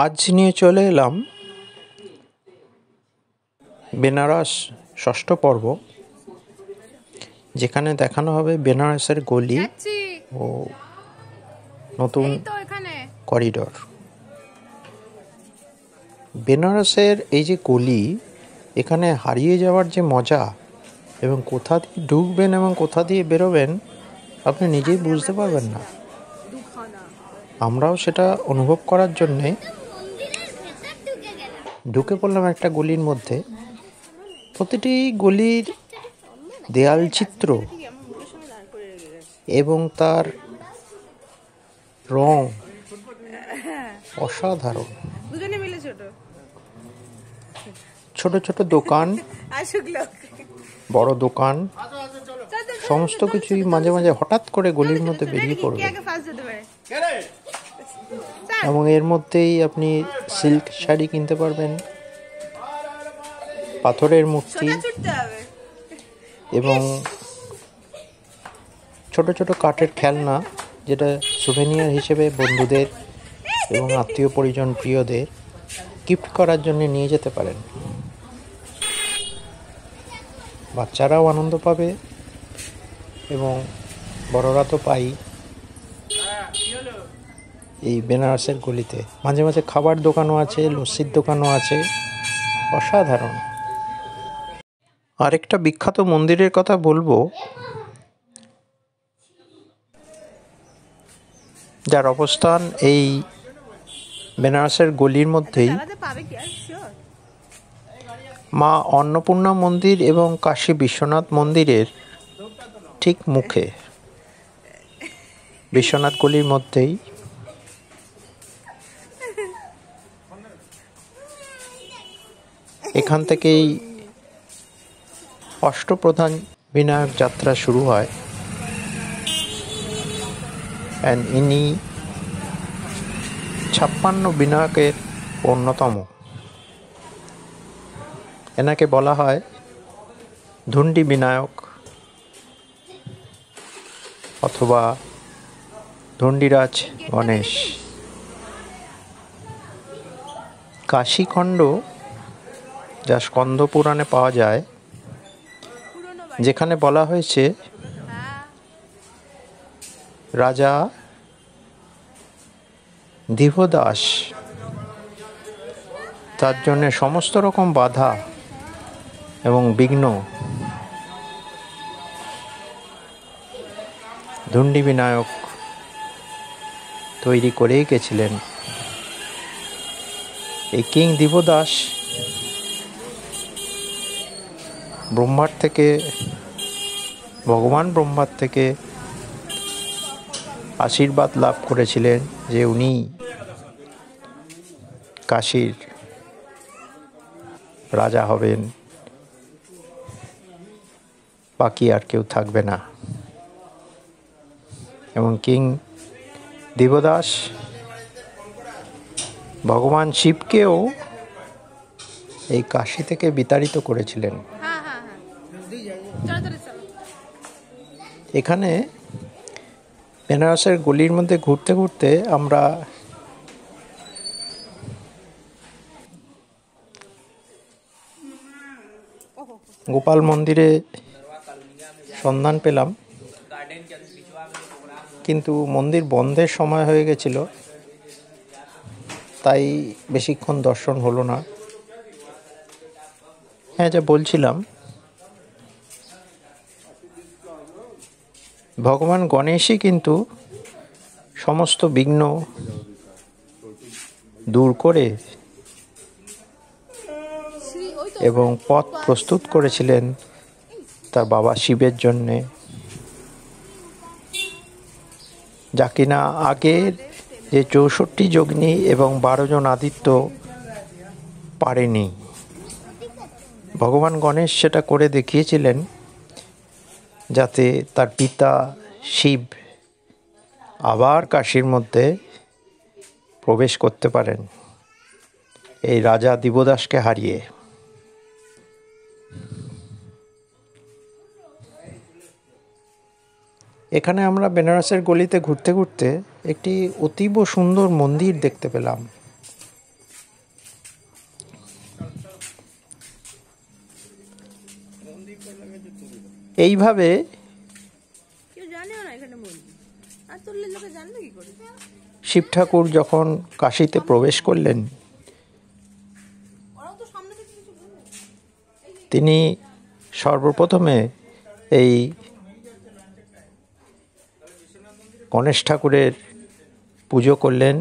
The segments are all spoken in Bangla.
আজ নিয়ে চলে এলাম বেনারস ষষ্ঠ পর্ব, যেখানে দেখানো হবে বেনারসের গলি ও নতুন করিডোর। বেনারসের এই যে গলি, এখানে হারিয়ে যাওয়ার যে মজা এবং কোথা দিয়ে ঢুকবেন এবং কোথা দিয়ে বেরোবেন আপনি নিজেই বুঝতে পারবেন না। আমরাও সেটা অনুভব করার জন্যে ঢুকে পড়লাম একটা গলির মধ্যে। প্রতিটি গলির দেয়াল চিত্র এবং তার রং অসাধারণ। ছোট ছোট দোকান, বড় দোকান, সমস্ত কিছুই মাঝে মাঝে হঠাৎ করে গলির মধ্যে বেরিয়ে পড়বে এবং এর মধ্যেই আপনি সিল্ক শাড়ি কিনতে পারবেন, পাথরের মূর্তি এবং ছোট ছোট কাঠের খেলনা, যেটা সুভেনিয়ার হিসেবে বন্ধুদের এবং আত্মীয় পরিজন প্রিয়দের গিফট করার জন্য নিয়ে যেতে পারেন। বাচ্চারাও আনন্দ পাবে এবং বড়রা তো পাই। এই বেনারসের গলিতে মাঝে মাঝে খাবার দোকানও আছে, লস্যির দোকানও আছে, অসাধারণ। আরেকটা বিখ্যাত মন্দিরের কথা বলবো, যার অবস্থান এই বেনারসের গলির মধ্যেই, মা অন্নপূর্ণা মন্দির এবং কাশী বিশ্বনাথ মন্দিরের ঠিক মুখে, বিশ্বনাথ গলির মধ্যেই। এখান থেকেই অষ্টপ্রধান বিনায়ক যাত্রা শুরু হয়। ইনি 56 বিনায়কের অন্যতম। এনাকে বলা হয় ধুন্ডি বিনায়ক অথবা ধুন্ডিরাজ গণেশ। কাশীখণ্ড, যা স্কন্দ পুরাণে পাওয়া যায়, যেখানে বলা হয়েছে রাজা দিবদাস তার জন্য সমস্ত রকম বাধা এবং বিঘ্ন ধুন্ডি বিনায়ক তৈরি করেই গেছিলেন। এই কিং দিবদাস ভগবান ব্রহ্মার থেকে আশীর্বাদ লাভ করেছিলেন যে উনি কাশীর রাজা হবেন, বাকি আর কেউ থাকবে না। এবং কিং দিবদাস ভগবান শিবকেও এই কাশী থেকে বিতাড়িত করেছিলেন। এখানে বেনারসের গলির মধ্যে ঘুরতে ঘুরতে আমরা গোপাল মন্দিরে সন্ধান পেলাম, কিন্তু মন্দির বন্ধের সময় হয়ে গেছিল, তাই বেশিক্ষণ দর্শন হলো না। হ্যাঁ, যা বলছিলাম, ভগবান গণেশই কিন্তু সমস্ত বিঘ্ন দূর করে এবং পথ প্রস্তুত করেছিলেন তার বাবা শিবের জন্যে, যা কিনা আগের যে 64 যোগিনী এবং 12 জন আদিত্য পারেনি। ভগবান গণেশ সেটা করে দেখিয়েছিলেন, যাতে তার পিতা শিব আবার কাশীর মধ্যে প্রবেশ করতে পারেন এই রাজা দিবদাসকে হারিয়ে। এখানে আমরা বেনারসের গলিতে ঘুরতে ঘুরতে একটি অতীব সুন্দর মন্দির দেখতে পেলাম। এইভাবে শিব ঠাকুর যখন কাশীতে প্রবেশ করলেন, তিনি সর্বপ্রথমে এই গণেশ ঠাকুরের পুজো করলেন,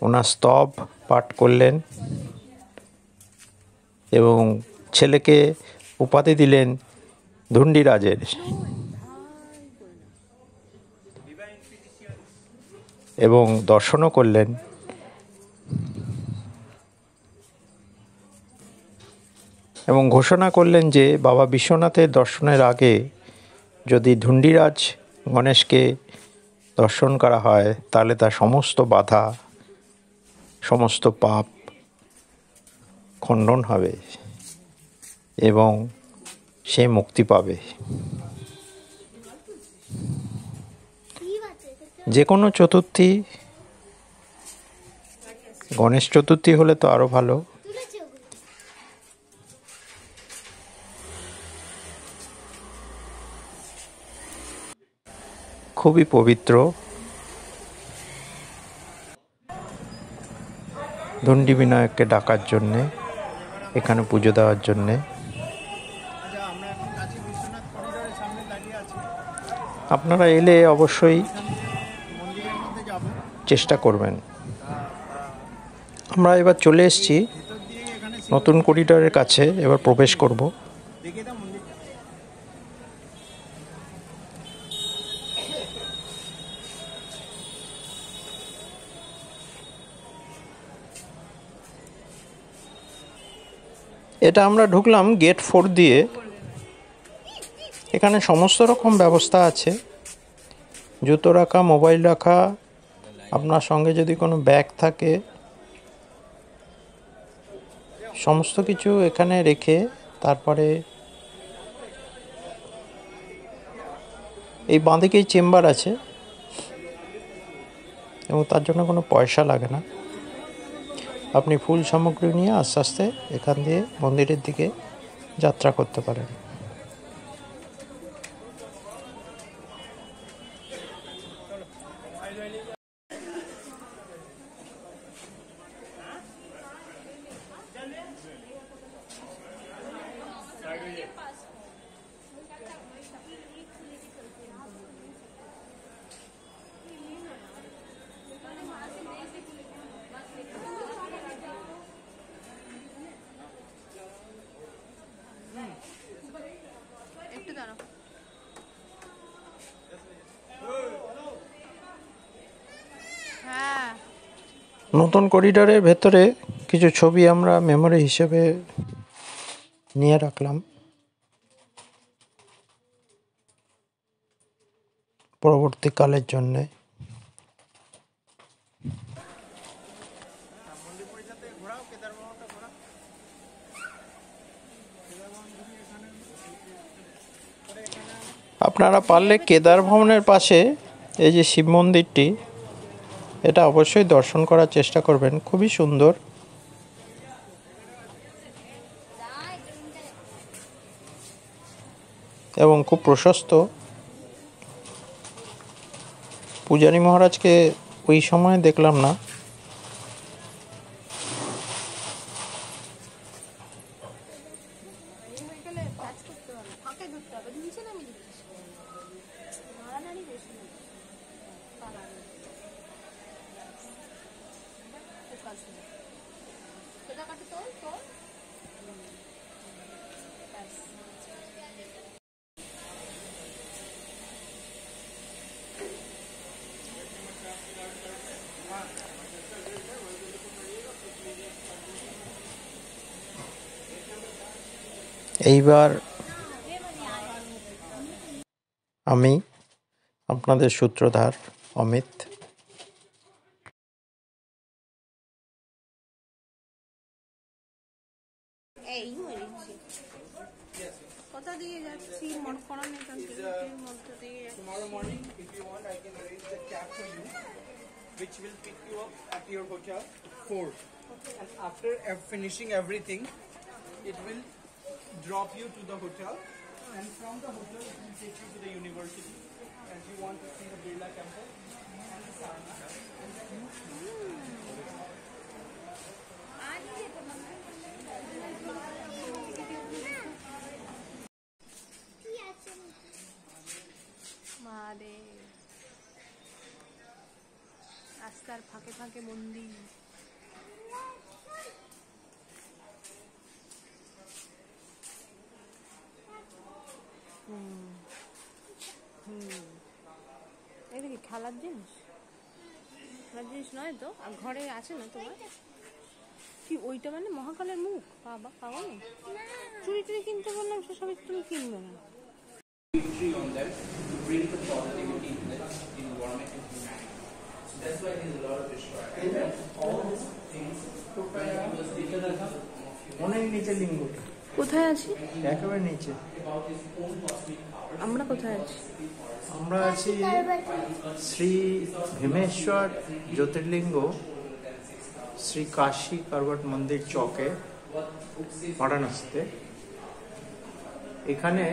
ওনার স্তব পাঠ করলেন এবং ছেলেকে উপাধি দিলেন ধুন্ডিরাজের। এবং দর্শনও করলেন। এবং ঘোষণা করলেন যে বাবা বিশ্বনাথের দর্শনের আগে যদি ধুন্ডিরাজ গণেশকে দর্শন করা হয় তাহলে তার সমস্ত বাধা, সমস্ত পাপ খণ্ডন হবে এবং সে মুক্তি পাবে। যে কোনো চতুর্থী, গণেশ চতুর্থী হলে তো আরও ভালো। খুবই পবিত্র। ধুন্ডি বিনায়ককে ডাকার জন্যে, এখানে পুজো দেওয়ার জন্যে। আপনারা এলে অবশ্যই চেষ্টা করবেন। আমরা এবার চলে এসেছি নতুন করিডোরের কাছে, এবার প্রবেশ করব। এটা আমরা ঢুকলাম গেট 4 দিয়ে। এখানে সমস্ত রকম ব্যবস্থা আছে, জুতো রাখা, মোবাইল রাখা, আপনার সঙ্গে যদি কোনো ব্যাগ থাকে সমস্ত কিছু এখানে রেখে তারপরে এই বাঁদিকেই চেম্বার আছে এবং তার জন্য কোনো পয়সা লাগে না। আপনি ফুল সামগ্রী নিয়ে আস্তে আস্তে এখান দিয়ে মন্দিরের দিকে যাত্রা করতে পারেন। নতুন করিডোরের ভেতরে কিছু ছবি আমরা মেমোরি হিসেবে নিয়ে রাখলাম পরবর্তীকালের জন্যে। আপনারা পারলে কেদার ভবনের পাশে এই যে শিব মন্দিরটি, এটা অবশ্যই দর্শন করার চেষ্টা করবেন। খুবই সুন্দর এবং খুব প্রশস্ত। পূজারী মহারাজকে ওই সময় দেখলাম না। এইবার আমি আপনাদের সূত্রধার অমিত। এই মরেছি কথা দিয়ে যাচ্ছি মন করা নেই মধ্যে দিয়ে Tomorrow morning, if you want, I can arrange the cab for you, which will pick you up at your hotel 4. And after finishing everything, it will drop you to the hotel, and from the hotel it will take you to the university, as you want to see the Birla Temple and the Sarnath and the মারে রাস্তার ফাঁকে ফাঁকে মন্দির এটা কি খেলার জিনিস নয় তো আর ঘরে আছে না তোমার কি ওইটা মানে মহাকালের মুখ বাবা পাওয়া না চুরি টুরি কিনতে বললাম সেসব তুমি কিনবে না tree on them to bring the positivity in the environment of humanity. So that's why there's a lot of Vishwa. And all these things, when he was taken as অনেক নিচে লিঙ্গটা কোথায় আছি একেবারে নিচে আমরা কোথায় আছি আমরা আছি শ্রী ভীমেশ্বর জ্যোতির্লিঙ্গ শ্রী কাশী কারবাট মন্দির চকে বারাণসীতে। এখানে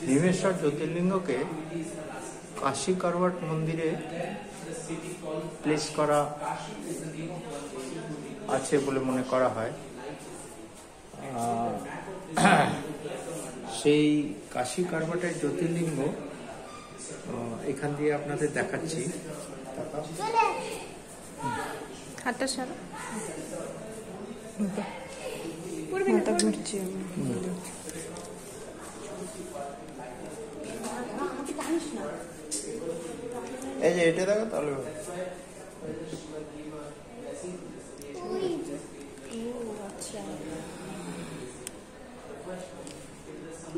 ভীমেশ্বর জ্যোতির্লিঙ্গকে কাশী কারবাট মন্দিরে প্লেস করা আছে বলে মনে করা হয়। সেই কাশী কারবাটের জ্যোতির্লিঙ্গ এখান দিয়ে আপনাদের দেখাচ্ছি। হাতটা সারা মাথা ঘুরছে এই যে এটা দেখো তাহলে আচ্ছা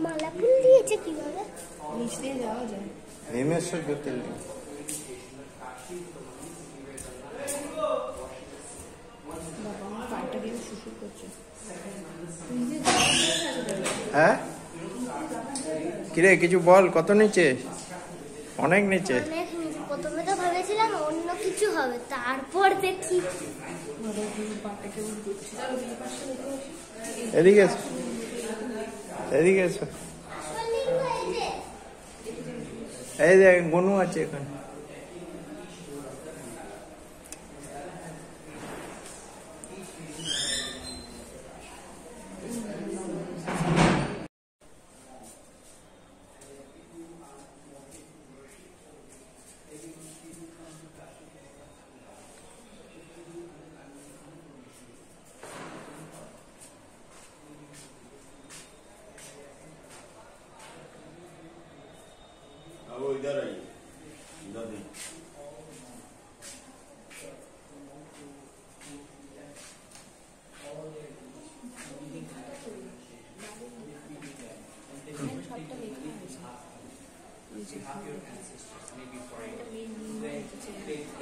মালা ফুল দিয়েছে কিভাবে নিচ দিয়ে যাওয়া যায় ভীমেশ্বর জ্যোতির্লিঙ্গ। বাবা আমার পাটা দিয়ে শুশু করছে হ্যাঁ কিরে কিছু বল, কত নিচে? অনেক নিচে। অনেক নিচে। প্রথমে তো ভেবেছিলাম অন্য কিছু হবে, তারপর দেখি এদিকে এসো, এদিকে এসো। এই যে গনু আছে এখানে। वो इधर आइए, इधर नहीं।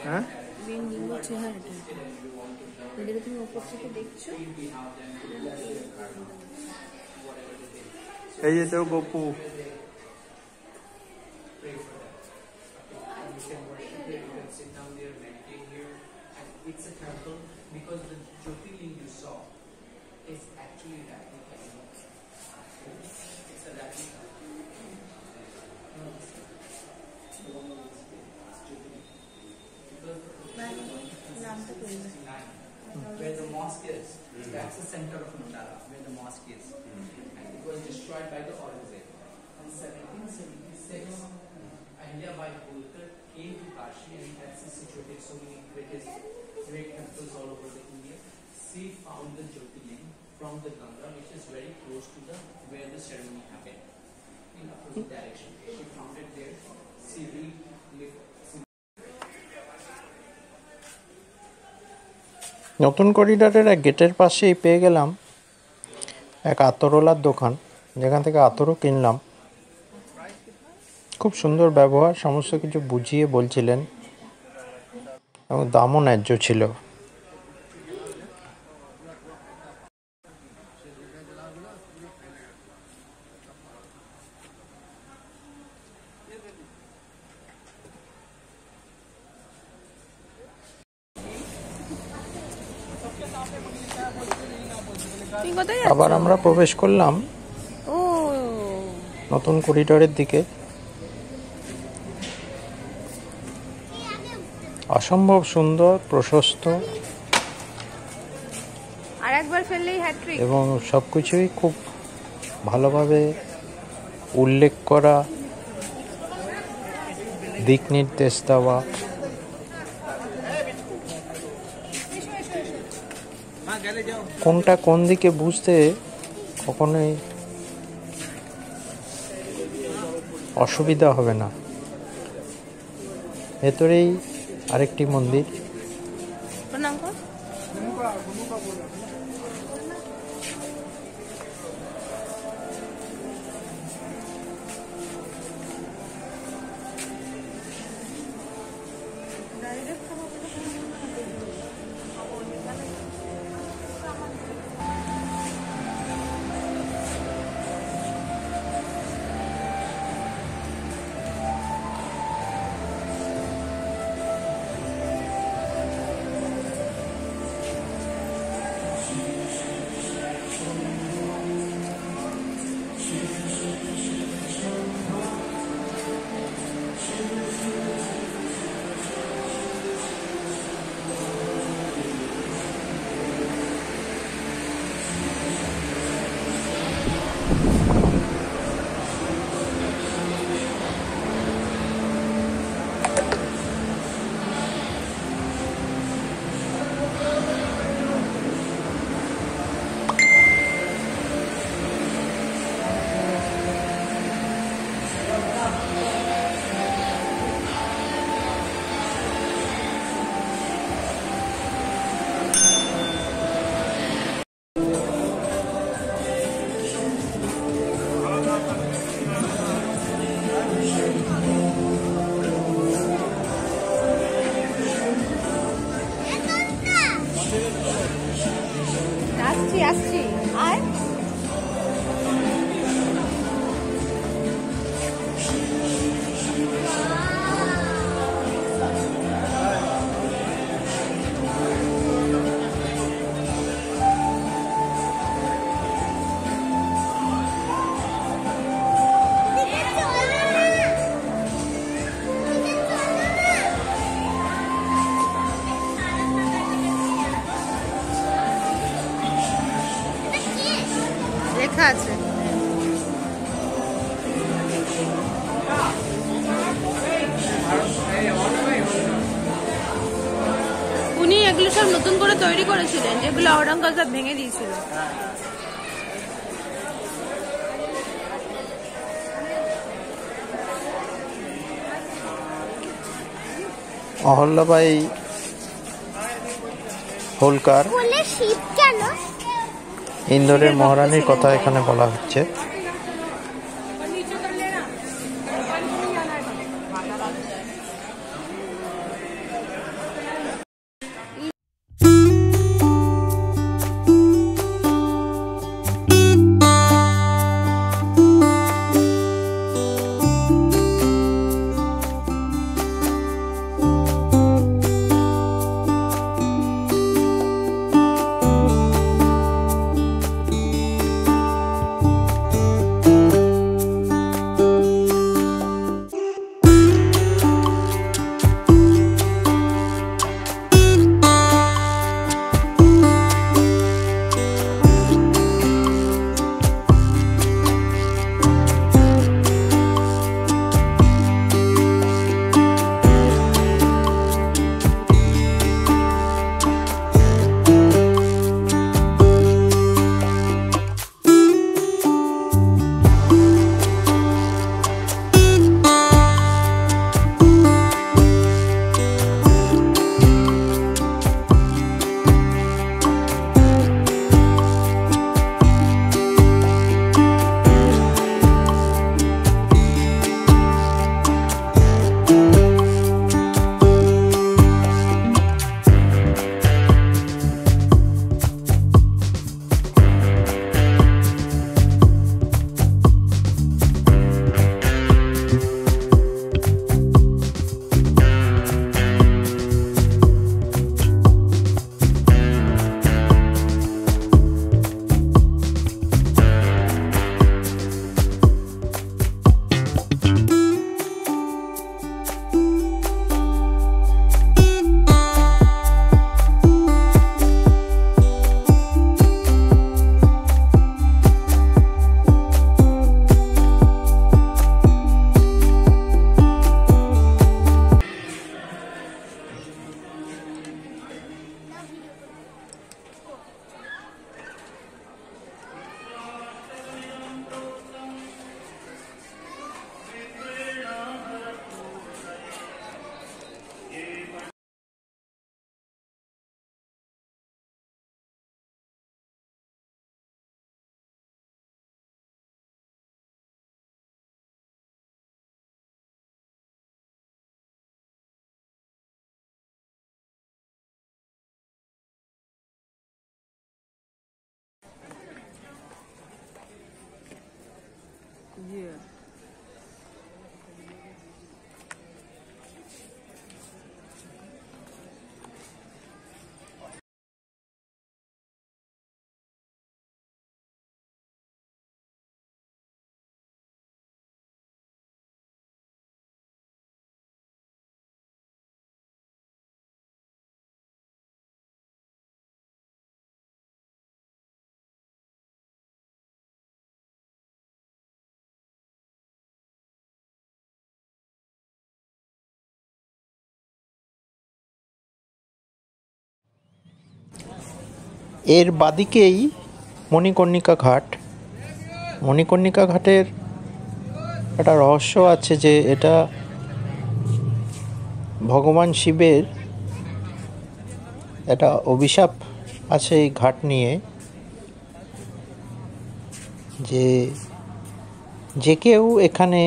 হ্যাঁ মেন লিঙ্গ চেহারাটা যেটা তুমি ওপর থেকে দেখছো এই যে তো Gopu. it's a temple because the Jyotirling you saw is actually replica. It's a replica. নামটা বলবে Where the mosque is, that's the center of Mandala, where the mosque is. And it was destroyed by the Aurangzeb. In 1776, Ahilyabai Holkar came to Kashi and had situated so many great temples all over the India. She found the Jyotirling from the Ganga, which is very close to the where the ceremony happened, in opposite direction. She found it there. She lived. নতুন করিডোরের এক গেটের পাশেই পেয়ে গেলাম এক আতরওয়ালার দোকান, যেখান থেকে আতরও কিনলাম। খুব সুন্দর ব্যবহার, সমস্ত কিছু বুঝিয়ে বলছিলেন এবং দামও ন্যায্য ছিল। তুমি কোথায় আবার যাচ্ছ? আমরা প্রবেশ করলাম ও নতুন করিডোরের দিকে। অসম্ভব সুন্দর, প্রশস্ত আর একবার ফেললেই হ্যাট্রিক। এবং সব কিছুই খুব ভালোভাবে উল্লেখ করা, দিক নির্দেশ দেওয়া। কোনটা কোন দিকে বুঝতে কখনোই অসুবিধা হবে না। ভেতরেই আরেকটি মন্দির। প্রণাম কর। আসছি আসছি আয়। লেখা আছে। উনি এগুলো সব নতুন করে তৈরি করেছিলেন, যেগুলো আওরঙ্গজেব ভেঙে দিয়েছিল। অহল্যাবাই হোলকার, কোলে শীত কেন? ইন্দোরের মহারানীর কথা এখানে বলা হচ্ছে। এর বাদিকেই মণিকর্ণিকা ঘাট। মণিকর্ণিকা ঘাটের একটা রহস্য আছে যে এটা ভগবান শিবের একটা অভিশাপ আছে এই ঘাট নিয়ে, যে যে কেউ এখানে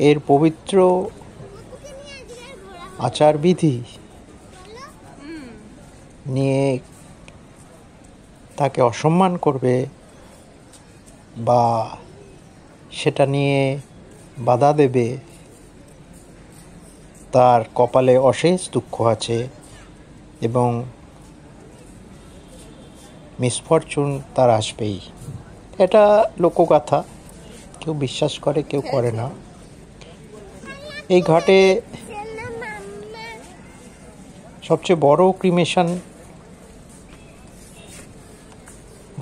এর পবিত্র আচারবিধি নিয়ে তাকে অসম্মান করবে বা সেটা নিয়ে বাধা দেবে, তার কপালে অশেষ দুঃখ আছে এবং মিসফরচুন তার আসবেই। এটা লোকগাথা, কেউ বিশ্বাস করে কেউ করে না। এই ঘাটে সবচেয়ে বড় ক্রিমেশন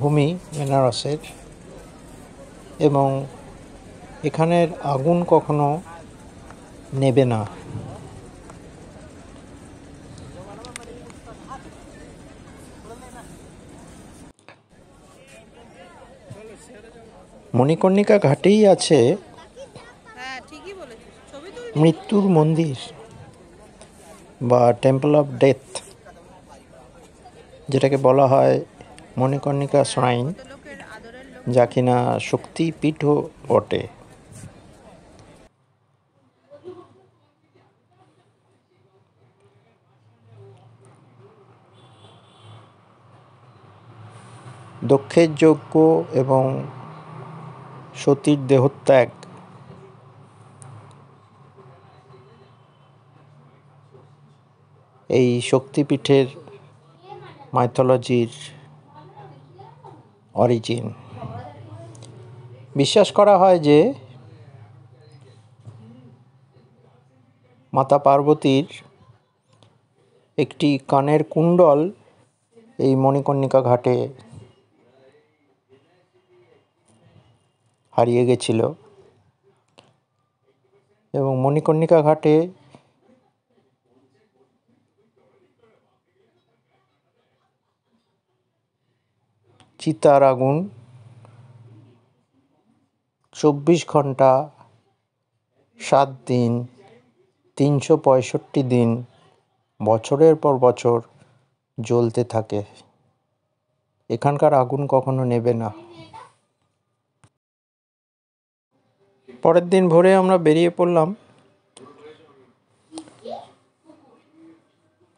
ভূমি বেনারসের, এবং এখানের আগুন কখনো নেবে না। মণিকর্ণিকা ঘাটেই আছে মৃত্যুর মন্দির বা টেম্পল অফ ডেথ, যেটাকে বলা হয় মণিকর্ণিকা শ্রাইন, যা কিনা শক্তিপীঠও বটে। দক্ষের যজ্ঞ এবং সতীর দেহত্যাগ এই শক্তিপীঠের মাইথোলজির অরিজিন। বিশ্বাস করা হয় যে মাতা পার্বতীর একটি কানের কুণ্ডল এই মণিকর্ণিকা ঘাটে হারিয়ে গেছিল, এবং মণিকর্ণিকা ঘাটে চিতার আগুন 24 ঘন্টা 7 দিন 365 দিন বছরের পর বছর জ্বলতে থাকে। এখানকার আগুন কখনো নেবে না। পরের দিন ভোরে আমরা বেরিয়ে পড়লাম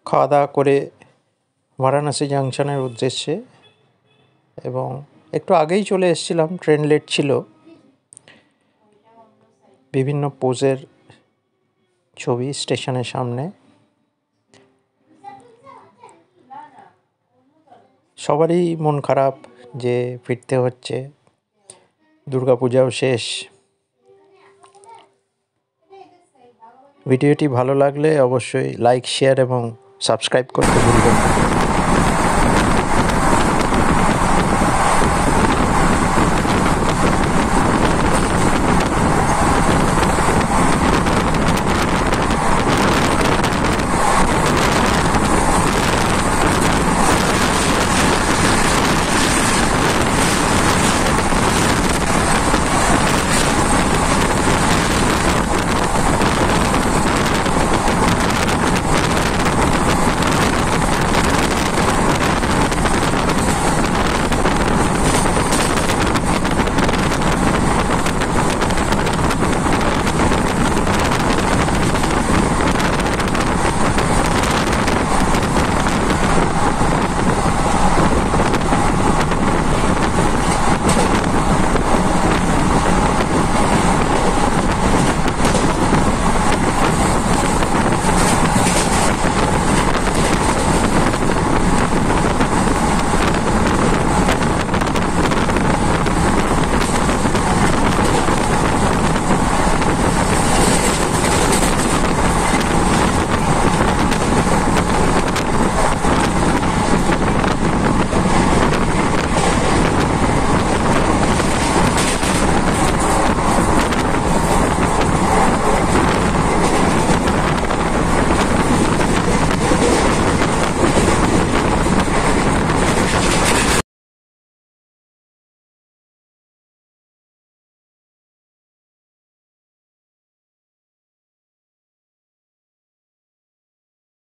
খাওয়া দাওয়া করে বারাণসী জাংশনের উদ্দেশ্যে, এবং একটু আগেই চলে এসেছিলাম, ট্রেন লেট ছিল। বিভিন্ন পোজের ছবি স্টেশনের সামনে। সবারই মন খারাপ যে ফিরতে হচ্ছে, দুর্গাপূজাও শেষ। ভিডিওটি ভালো লাগলে অবশ্যই লাইক, শেয়ার এবং সাবস্ক্রাইব করতে ভুলবেন না।